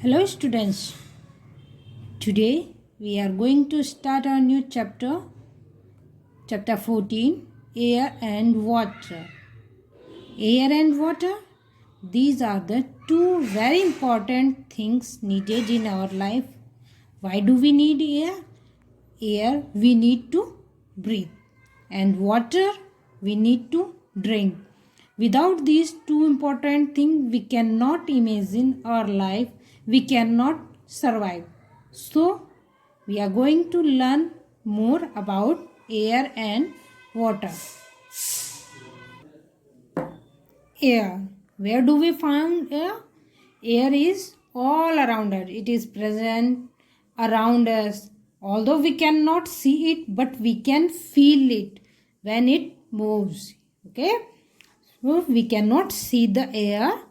Hello students, today we are going to start our new chapter 14, Air and Water. Air and water, these are the two very important things needed in our life. Why do we need air? Air we need to breathe, and water we need to drink. Without these two important things, we cannot imagine our life, we cannot survive. So, we are going to learn more about air and water. Air. Where do we find air? Air is all around us. It is present around us. Although we cannot see it, but we can feel it when it moves. Okay. So we cannot see the air,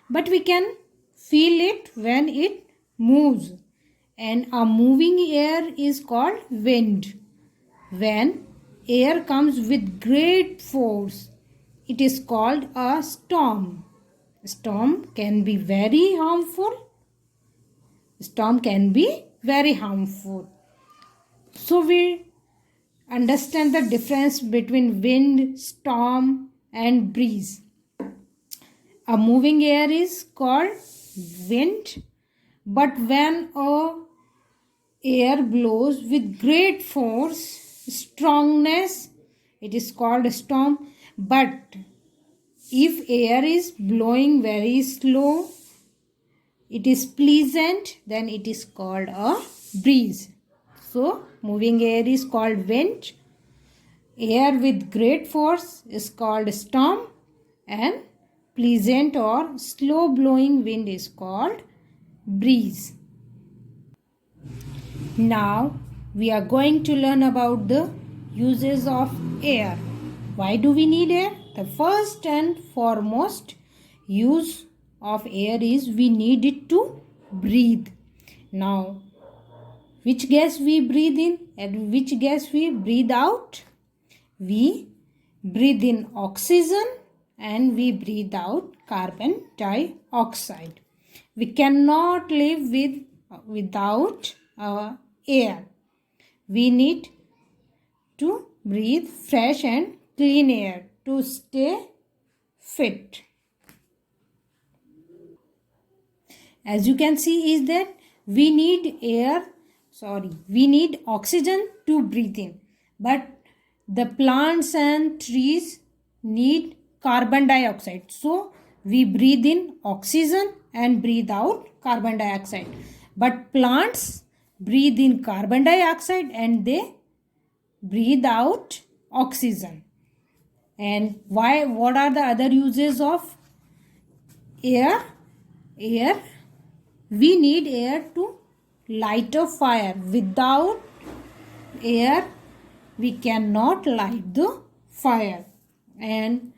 but we can feel it when it moves. And a moving air is called wind. When air comes with great force, it is called a storm. Storm can be very harmful. Storm can be very harmful. So we understand the difference between wind, storm, and breeze. A moving air is called wind, but when a air blows with great force, strongness, it is called a storm. But if air is blowing very slow, it is pleasant, then it is called a breeze. So moving air is called wind, air with great force is called storm, and pleasant or slow blowing wind is called breeze. Now we are going to learn about the uses of air. Why do we need air? The first and foremost use of air is we need it to breathe. Now, which gas we breathe in and which gas we breathe out? We breathe in oxygen and we breathe out carbon dioxide. We cannot live without our air. We need to breathe fresh and clean air to stay fit. As you can see is that we need oxygen to breathe in, but the plants and trees need carbon dioxide. So we breathe in oxygen and breathe out carbon dioxide. But plants breathe in carbon dioxide and they breathe out oxygen. And what are the other uses of air? We need air to light a fire. Without air, we cannot light the fire. And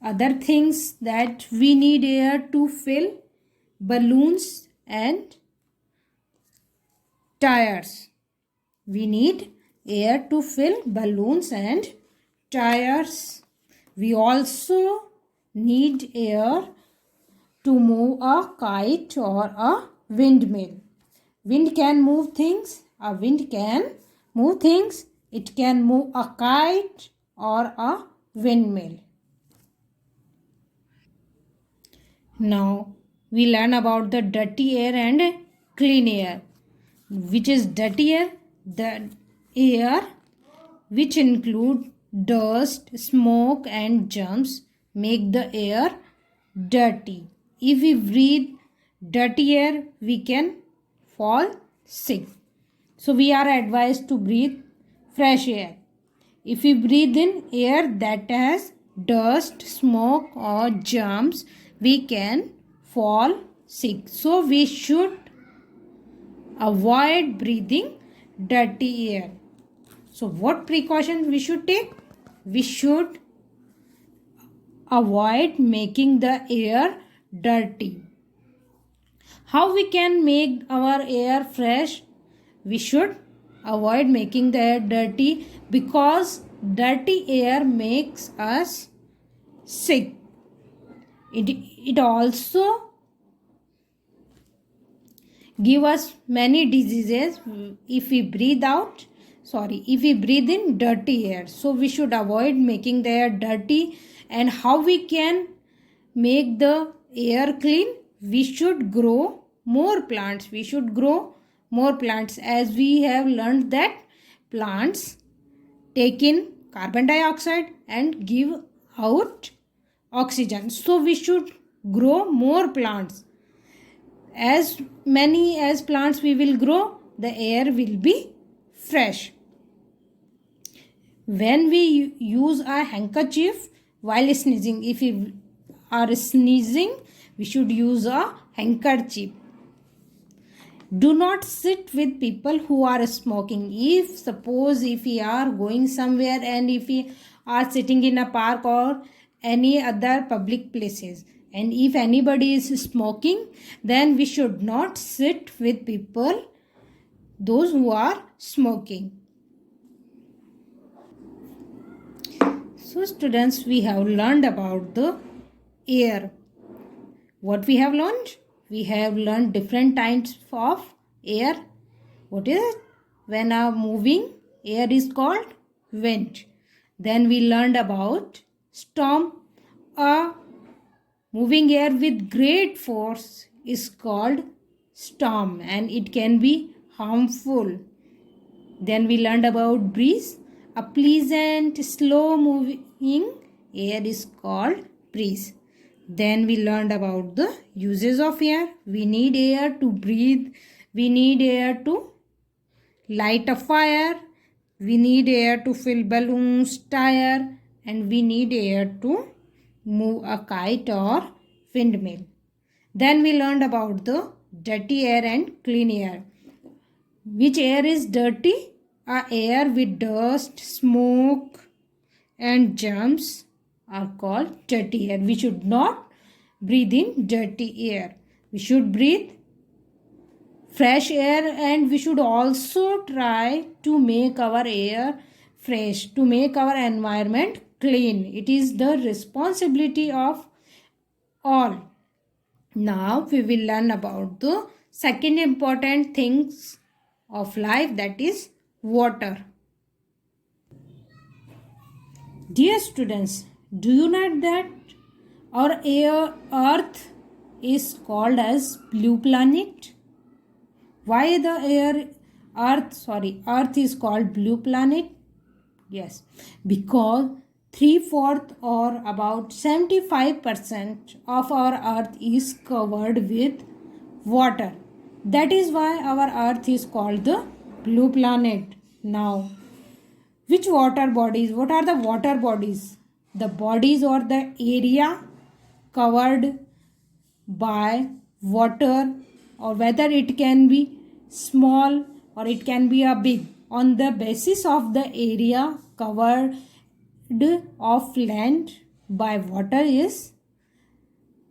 other things that we need air to fill balloons and tires. We need air to fill balloons and tires. We also need air to move a kite or a windmill. Wind can move things. A wind can move things. It can move a kite or a windmill. Now we learn about the dirty air and clean air. Which is dirty air? The air which include dust, smoke and germs make the air dirty. If we breathe dirty air, we can fall sick. So we are advised to breathe fresh air. If we breathe in air that has dust, smoke or germs, we can fall sick. So we should avoid breathing dirty air. So what precautions we should take? We should avoid making the air dirty. How we can make our air fresh? We should avoid making the air dirty because dirty air makes us sick. It also give us many diseases if we breathe in dirty air. So we should avoid making the air dirty. And how we can make the air clean? We should grow more plants. As we have learned that plants take in carbon dioxide and give out oxygen. So we should grow more plants. As many as plants we will grow, the air will be fresh. When we use a handkerchief while sneezing, if we are sneezing, we should use a handkerchief. Do not sit with people who are smoking. Suppose we are going somewhere and if we are sitting in a park or any other public places, and if anybody is smoking, then we should not sit with people, those who are smoking. So students, we have learned about the air. What we have learned? We have learned different types of air. What is it? When a moving air is called wind. Then we learned about storm. A moving air with great force is called storm and it can be harmful. Then we learned about breeze. A pleasant, slow moving air is called breeze. Then we learned about the uses of air. We need air to breathe. We need air to light a fire. We need air to fill balloons, tire, and we need air to move a kite or windmill. Then we learned about the dirty air and clean air. Which air is dirty? A air with dust, smoke and germs are called dirty air. We should not breathe in dirty air. We should breathe fresh air, and we should also try to make our air fresh, to make our environment clean. It is the responsibility of all. Now we will learn about the second important things of life, that is water. Dear students, do you know that our earth is called as blue planet? Why the earth is called blue planet? Yes, because 3/4 or about 75% of our earth is covered with water. That is why our earth is called the blue planet. Now, which water bodies? What are the water bodies? The bodies or the area covered by water, or whether it can be small or it can be a big, on the basis of the area covered of land by water is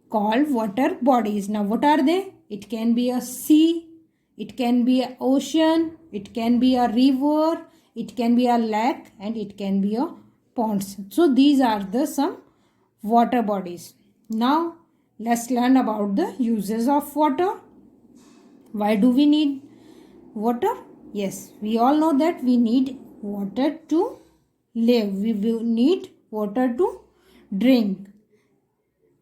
called water bodies. Now what are they? It can be a sea, it can be an ocean, it can be a river, it can be a lake, and it can be a ponds. So these are the some water bodies. Now let's learn about the uses of water. Why do we need water? Yes, we all know that we need water to live. We will need water to drink.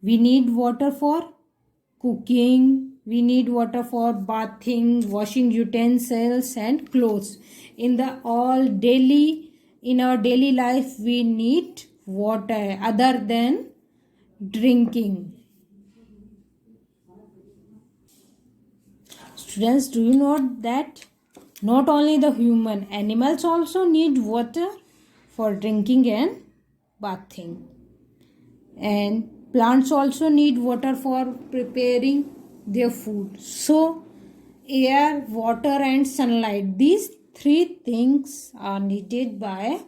We need water for cooking. We need water for bathing, washing utensils and clothes. In our daily life, we need water other than drinking. Students, do you know that not only the human, animals also need water for drinking and bathing. And plants also need water for preparing their food. So, air, water and sunlight, these three things are needed by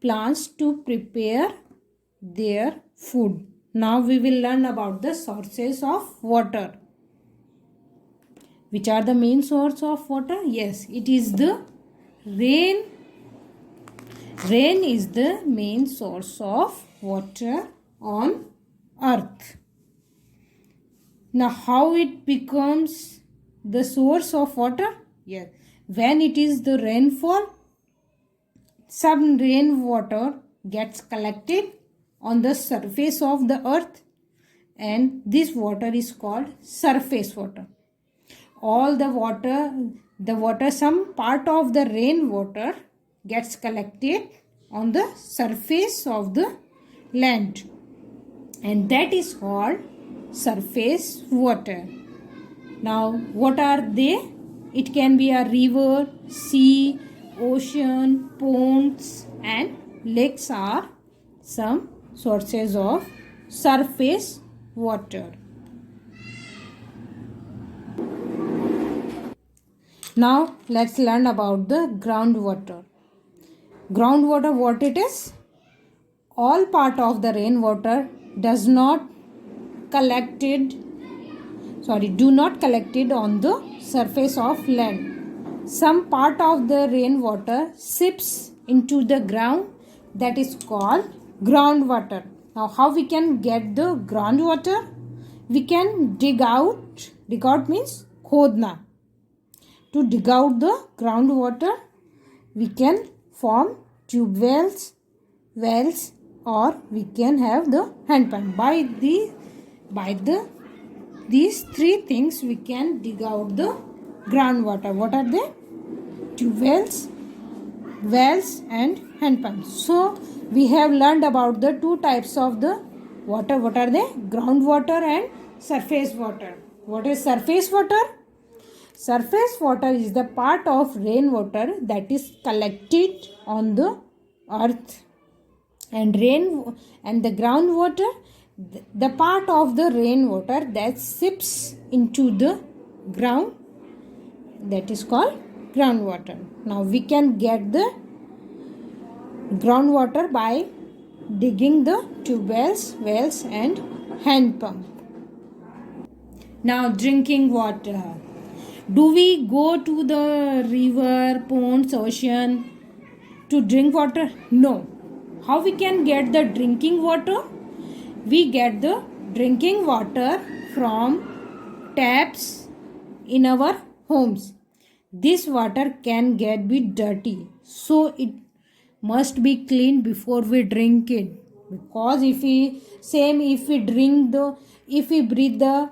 plants to prepare their food. Now we will learn about the sources of water. Which are the main source of water? Yes, it is the rain. Rain is the main source of water on earth. Now how it becomes the source of water? Yes. When it is the rainfall, some rainwater gets collected on the surface of the earth, and this water is called surface water. All the water, some part of the rainwater gets collected on the surface of the land, and that is called surface water. Now, what are they? It can be a river, sea, ocean, ponds, and lakes are some sources of surface water. Now, let's learn about the groundwater. Groundwater, what it is? All part of the rainwater do not collected on the surface of land. Some part of the rainwater seeps into the ground, that is called groundwater. Now, how we can get the groundwater? We can dig out means khodna. To dig out the groundwater, we can form tube wells, or we can have the hand pump. By these three things we can dig out the groundwater. What are they? Tube wells and hand pumps. So we have learned about the two types of the water. What are they? Groundwater and surface water. What is surface water? Surface water is the part of rainwater that is collected on the earth, and the groundwater, the part of the rainwater that seeps into the ground, that is called groundwater. Now we can get the groundwater by digging the tube wells and hand pump. Now, drinking water. Do we go to the river, ponds, ocean to drink water? No. How we can get the drinking water? We get the drinking water from taps in our homes. This water can be dirty, so it must be cleaned before we drink it. Because if we breathe the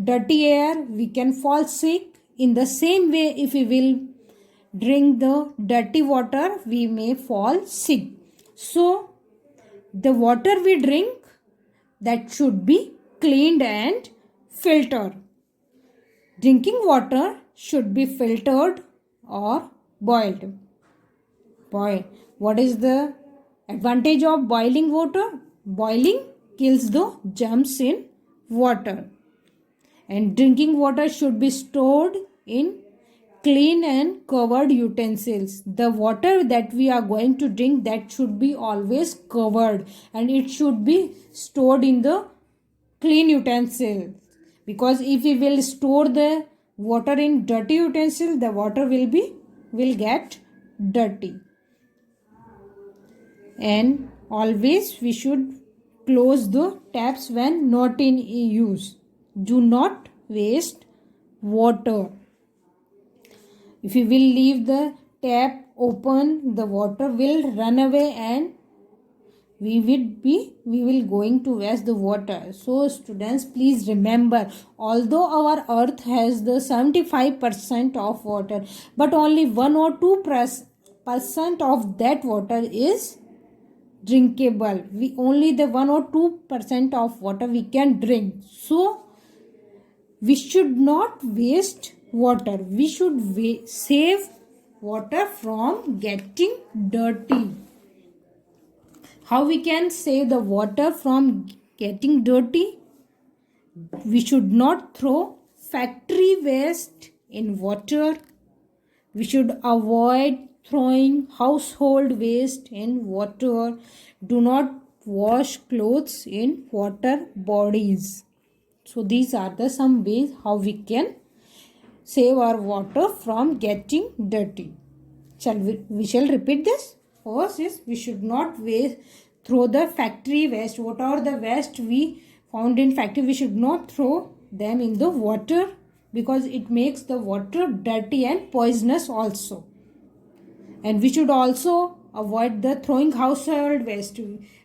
dirty air, we can fall sick. In the same way, if we will drink the dirty water, we may fall sick. So, the water we drink, that should be cleaned and filtered. Drinking water should be filtered or boiled. What is the advantage of boiling water? Boiling kills the germs in water. And drinking water should be stored in clean and covered utensils. The water that we are going to drink, that should be always covered, and it should be stored in the clean utensils. Because if we will store the water in dirty utensil, the water will get dirty. And always we should close the taps when not in use. Do not waste water. If you will leave the tap open, the water will run away and we will going to waste the water. So students, please remember, although our earth has the 75% of water, but only 1 or 2% of that water is drinkable. Only the 1 or 2% of water we can drink. So we should not waste water. We should save water from getting dirty. How we can save the water from getting dirty? We should not throw factory waste in water. We should avoid throwing household waste in water. Do not wash clothes in water bodies. So these are the some ways how we can save our water from getting dirty. We shall repeat this. First is we should not throw the factory waste. Whatever the waste we found in factory, we should not throw them in the water. because it makes the water dirty and poisonous also. And we should also avoid the throwing household waste.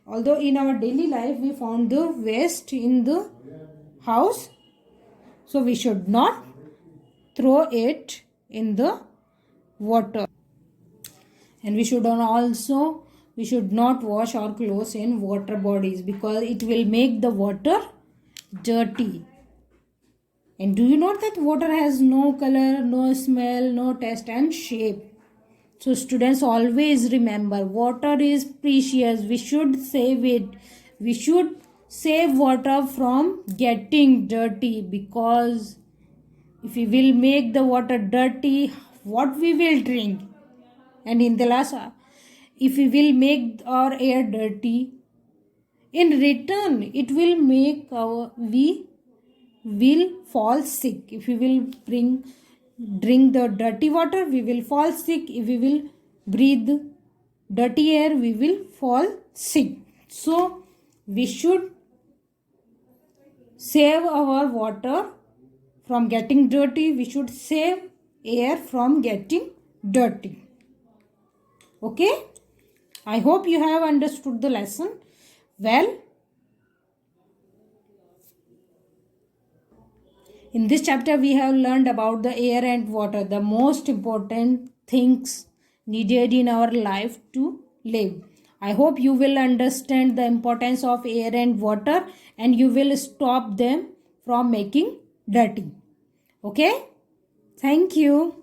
Although in our daily life we found the waste in the house, so we should not throw it in the water. And we should not wash our clothes in water bodies because it will make the water dirty. And do you know that water has no color, no smell, no taste and shape? So students, always remember, water is precious. We should save it. We should save water from getting dirty, because if we will make the water dirty, what we will drink? And in the last, if we will make our air dirty, in return it will make we will fall sick. If we will drink the dirty water, we will fall sick. If we will breathe dirty air, we will fall sick. So we should save our water from getting dirty. We should save air from getting dirty. Okay, I hope you have understood the lesson well. In this chapter, we have learned about the air and water, the most important things needed in our life to live. I hope you will understand the importance of air and water and you will stop them from making dirty. Okay? Thank you.